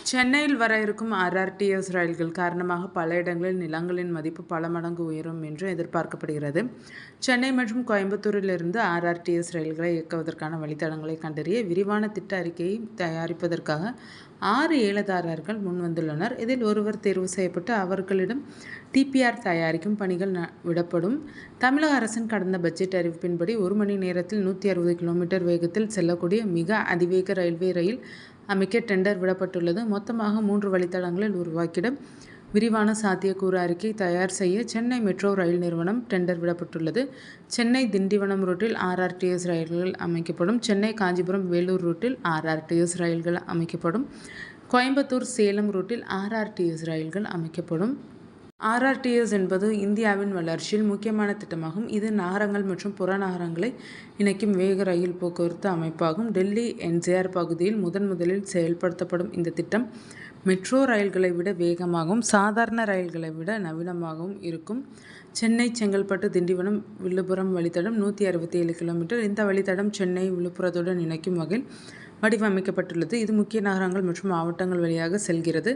சென்னையில் வர இருக்கும் ஆர்ஆர்டிஎஸ் ரயில்கள் காரணமாக பல இடங்களில் நிலங்களின் மதிப்பு பல மடங்கு உயரும் என்று எதிர்பார்க்கப்படுகிறது. சென்னை மற்றும் கோயம்புத்தூரிலிருந்து ஆர்ஆர்டிஎஸ் ரயில்களை இயக்குவதற்கான வழித்தடங்களை கண்டறிய விரிவான திட்ட அறிக்கையை தயாரிப்பதற்காக 6 ஏலதாரர்கள் முன்வந்துள்ளனர். இதில் ஒருவர் தேர்வு செய்யப்பட்டு அவர்களிடம் டிபிஆர் தயாரிக்கும் பணிகள் விடப்படும். தமிழக அரசின் கடந்த பட்ஜெட் அறிவிப்பின்படி 1 மணி நேரத்தில் 160 கிலோமீட்டர் வேகத்தில் செல்லக்கூடிய மிக அதிவேக ரயில் அமைக்க டெண்டர் விடப்பட்டுள்ளது. மொத்தமாக 3 வழித்தடங்களில் உருவாக்கிட விரிவான சாத்தியக்கூறு அறிக்கை தயார் செய்ய சென்னை மெட்ரோ ரயில் நிறுவனம் டெண்டர் விடப்பட்டுள்ளது. சென்னை திண்டிவனம் ரூட்டில் ஆர்ஆர்டிஎஸ் ரயில்கள் அமைக்கப்படும். சென்னை காஞ்சிபுரம் வேலூர் ரூட்டில் ஆர்ஆர்டிஎஸ் ரயில்கள் அமைக்கப்படும். கோயம்புத்தூர் சேலம் ரூட்டில் ஆர்ஆர்டிஎஸ் ரயில்கள் அமைக்கப்படும். ஆர்ஆர்டிஎஸ் என்பது இந்தியாவின் வளர்ச்சியில் முக்கியமான திட்டமாகும். இது நகரங்கள் மற்றும் புறநகரங்களை இணைக்கும் வேக ரயில் போக்குவரத்து அமைப்பாகும். டெல்லி என்சிஆர் பகுதியில் முதலில் செயல்படுத்தப்படும் இந்த திட்டம் மெட்ரோ ரயில்களை விட வேகமாகவும் சாதாரண ரயில்களை விட நவீனமாகவும் இருக்கும். சென்னை செங்கல்பட்டு திண்டிவனம் விழுப்புரம் வழித்தடம் 167 கிலோமீட்டர். இந்த வழித்தடம் சென்னை விழுப்புரத்துடன் இணைக்கும் வகையில் வடிவமைக்கப்பட்டுள்ளது. இது முக்கிய நகரங்கள் மற்றும் மாவட்டங்கள் வழியாக செல்கிறது.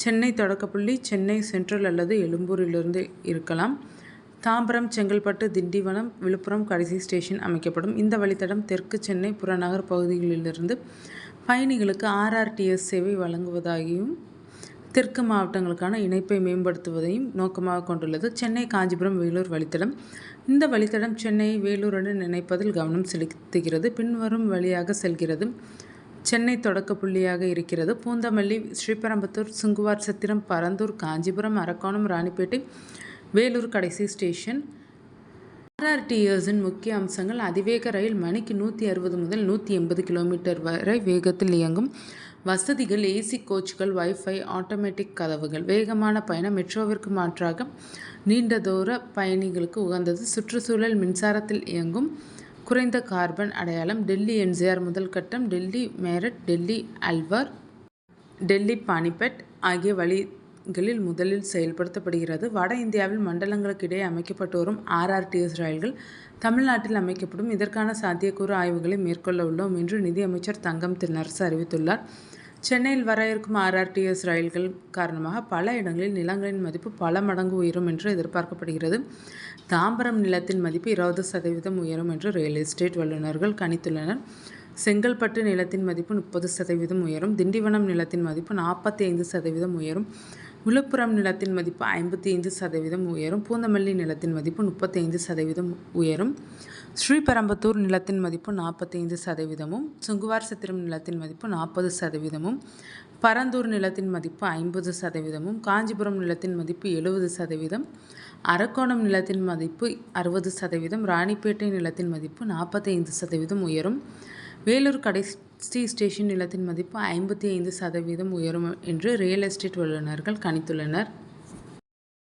சென்னை தொடக்கப்புள்ளி சென்னை சென்ட்ரல் அல்லது எழும்பூரிலிருந்து இருக்கலாம். தாம்பரம் செங்கல்பட்டு திண்டிவனம் விழுப்புரம் கடைசி ஸ்டேஷன் அமைக்கப்படும். இந்த வழித்தடம் தெற்கு சென்னை புறநகர் பகுதிகளிலிருந்து பயணிகளுக்கு ஆர்ஆர்டிஎஸ் சேவை வழங்குவதாகவும் தெற்கு மாவட்டங்களுக்கான இணைப்பை மேம்படுத்துவதையும் நோக்கமாக கொண்டுள்ளது. சென்னை காஞ்சிபுரம் வேலூர் வழித்தடம். இந்த வழித்தடம் சென்னையை வேலூருடன் இணைப்பதில் கவனம் செலுத்துகிறது. பின்வரும் வழியாக செல்கிறது. சென்னை தொடக்க புள்ளியாக இருக்கிறது. பூந்தமல்லி, ஸ்ரீபெரும்புதூர், சுங்குவார் சத்திரம், பரந்தூர், காஞ்சிபுரம், அரக்கோணம், ராணிப்பேட்டை, வேலூர் கடைசி ஸ்டேஷன். ஆர்ஆர்டிஎஸின் முக்கிய அம்சங்கள்: அதிவேக ரயில் மணிக்கு 160 முதல் 180 கிலோமீட்டர் வரை வேகத்தில் இயங்கும். வசதிகள்: ஏசி கோச்கள், வைஃபை, ஆட்டோமேட்டிக் கதவுகள். வேகமான பயணம்: மெட்ரோவிற்கு மாற்றாக நீண்ட தூர பயணிகளுக்கு உகந்தது. சுற்றுச்சூழல்: மின்சாரத்தில் இயங்கும். குறைந்த கார்பன் அடையாளம். டெல்லி என்சிஆர் முதல் கட்டம் டெல்லி மேரட், டெல்லி அல்வார், டெல்லி பானிபட் ஆகிய வழிகளில் முதலில் செயல்படுத்தப்படுகிறது. வட இந்தியாவில் மண்டலங்களுக்கு இடையே அமைக்கப்பட்டு வரும் ஆர்ஆர்டிஎஸ் ரயில்கள் தமிழ்நாட்டில் அமைக்கப்படும். இதற்கான சாத்தியக்கூறு ஆய்வுகளை மேற்கொள்ள உள்ளோம் என்று நிதியமைச்சர் தங்கம் தென்னரசு அறிவித்துள்ளார். சென்னையில் வர இருக்கும் ஆர்ஆர்டிஎஸ் ரயில்கள் காரணமாக பல இடங்களில் நிலங்களின் மதிப்பு பல மடங்கு உயரும் என்று எதிர்பார்க்கப்படுகிறது. தாம்பரம் நிலத்தின் மதிப்பு 20% உயரும் என்று ரியல் எஸ்டேட் வல்லுநர்கள் கணித்துள்ளனர். செங்கல்பட்டு நிலத்தின் மதிப்பு 30% உயரும். திண்டிவனம் நிலத்தின் மதிப்பு 45% உயரும். விழுப்புரம் நிலத்தின் மதிப்பு 55% உயரும். பூந்தமல்லி நிலத்தின் மதிப்பு 35% உயரும். ஸ்ரீபெரும்புதூர் நிலத்தின் மதிப்பு 45%, சுங்குவார் சத்திரம் நிலத்தின் மதிப்பு 40%, பரந்தூர் நிலத்தின் மதிப்பு 50%, காஞ்சிபுரம் நிலத்தின் மதிப்பு 70%, அரக்கோணம் நிலத்தின் மதிப்பு 60%, ராணிப்பேட்டை நிலத்தின் மதிப்பு 45% உயரும். வேலூர் கடைசி ஸ்டேஷன் நிலத்தின் மதிப்பு 55% உயரும் என்று ரியல் எஸ்டேட் வல்லுநர்கள் கணித்துள்ளனர்.